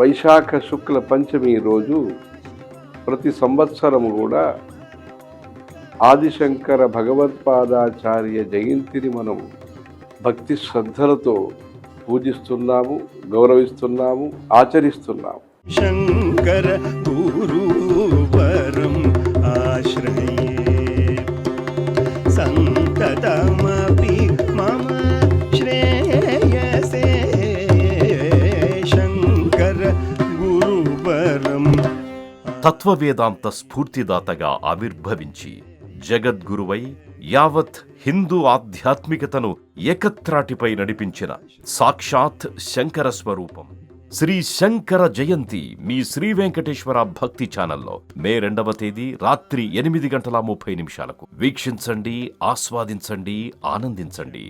వైశాఖ శుక్ల పంచమి రోజు ప్రతి సంవత్సరం కూడా ఆదిశంకర భగవత్పాదాచార్య జయంతిని మనం భక్తి శ్రద్ధలతో పూజిస్తున్నాము, గౌరవిస్తున్నాము, ఆచరిస్తున్నాము. శంకర గురువరం ఆశ్రయే సంతతమపి మమ శ్రేయసే శంకర గురువరం. తత్వవేదాంత స్ఫూర్తిదాతగా ఆవిర్భవించి జగద్గురువై యావత్ హిందూ ఆధ్యాత్మికతను ఏకత్రాటిపై నడిపించిన సాక్షాత్ శంకర స్వరూపం శ్రీ శంకర జయంతి మీ శ్రీ వెంకటేశ్వర భక్తి ఛానల్లో మే 2వ తేదీ రాత్రి 8:30 వీక్షించండి, ఆస్వాదించండి, ఆనందించండి.